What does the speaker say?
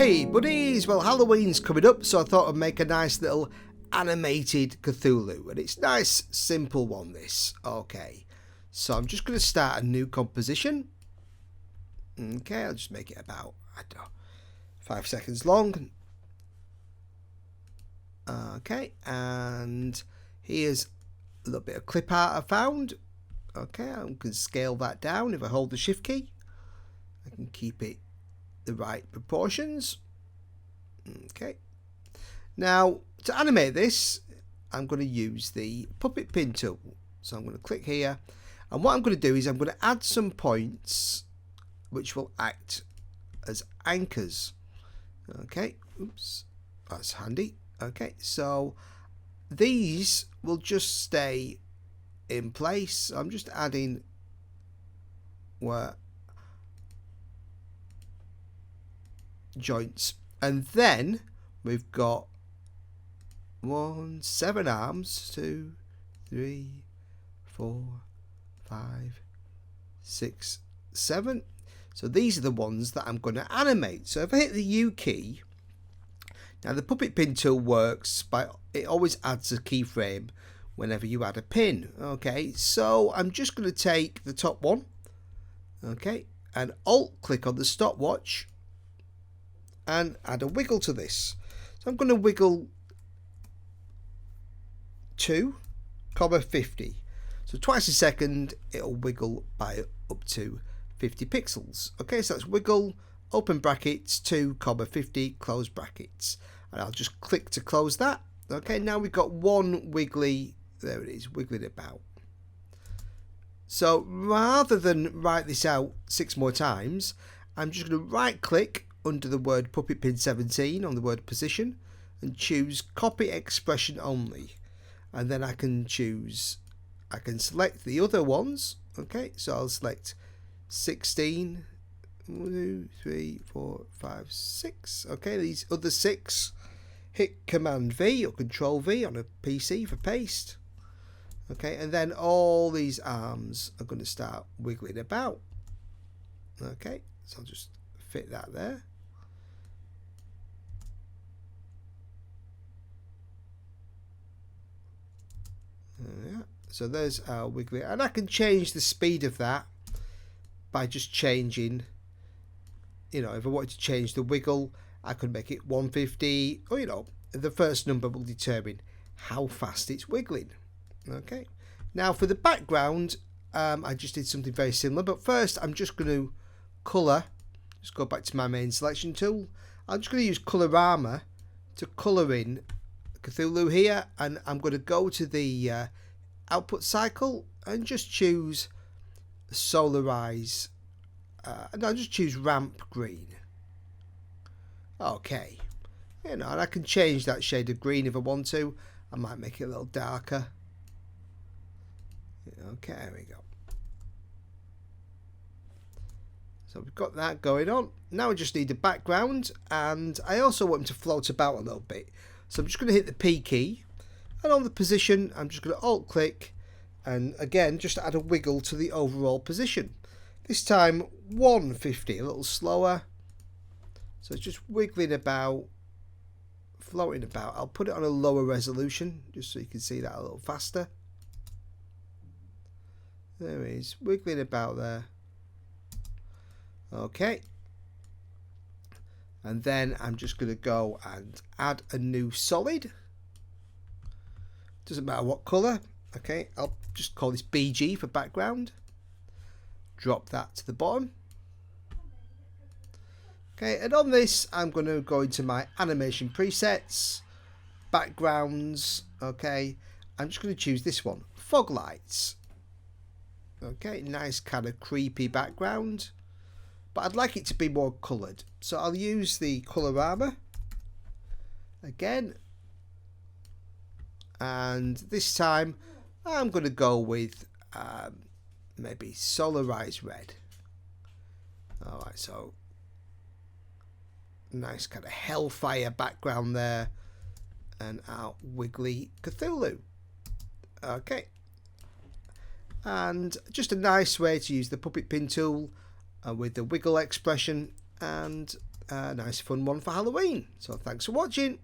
Hey buddies, well Halloween's coming up, so I thought I'd make a nice little animated Cthulhu, and it's a nice simple one this. Okay, so I'm just going to start a new composition. Okay, I'll just make it about, I don't know, 5 seconds long. Okay, and here's a little bit of clip art I found. Okay, I can scale that down if I hold the shift key. I can keep it the right proportions. Okay, now to animate this I'm going to use the puppet pin tool, so I'm going to click here, and what I'm going to do is I'm going to add some points which will act as anchors. Okay, oops, that's handy. Okay, so these will just stay in place. I'm just adding where joints, and then we've got 7 arms, 2, 3, 4, 5, 6, 7. So these are the ones that I'm going to animate. So if I hit the U key, now the puppet pin tool works by, it always adds a keyframe whenever you add a pin. Okay, so I'm just going to take the top one, okay, and alt click on the stopwatch and add a wiggle to this. So I'm going to wiggle 2,50. So twice a second it'll wiggle by up to 50 pixels. Okay, so that's wiggle, open brackets, 2,50, close brackets. And I'll just click to close that. Okay, now we've got one wiggly, there it is, wiggling about. So rather than write this out 6 more times, I'm just going to right click under the word puppet pin 17 on the word position and choose copy expression only, and then I can select the other ones. Okay, so I'll select 16, 1, 2, 3, 4, 5, 6. Okay, these other 6, hit Command V or Control V on a PC for paste. Okay, and then all these arms are going to start wiggling about. Okay, so I'll just fit that there. Yeah, so there's our wiggly, and I can change the speed of that by just changing, you know, if I wanted to change the wiggle, I could make it 150, or, you know, the first number will determine how fast it's wiggling. Okay, now for the background, I just did something very similar, but first I'm just going to colour. Just go back to my main selection tool. I'm just going to use Colorama to colour in Cthulhu here, and I'm going to go to the output cycle and just choose solarize, and I'll just choose ramp green. Okay, you know, and I can change that shade of green if I want to. I might make it a little darker. Okay, there we go. So we've got that going on. Now I just need the background, and I also want him to float about a little bit. So I'm just going to hit the P key, and on the position I'm just going to alt click, and again just add a wiggle to the overall position. This time 150, a little slower. So it's just wiggling about, floating about. I'll put it on a lower resolution just so you can see that a little faster. There it is, wiggling about there. Okay, and then I'm just going to go and add a new solid. Doesn't matter what colour. Okay, I'll just call this BG for background. Drop that to the bottom. Okay, and on this I'm going to go into my animation presets, backgrounds. Okay, I'm just going to choose this one, fog lights. Okay, nice kind of creepy background, but I'd like it to be more coloured, so I'll use the Colorama again, and this time I'm going to go with maybe Solarize Red. Alright, so nice kind of hellfire background there, and our wiggly Cthulhu. Okay, and just a nice way to use the puppet pin tool with the wiggle expression, and a nice fun one for Halloween. So thanks for watching.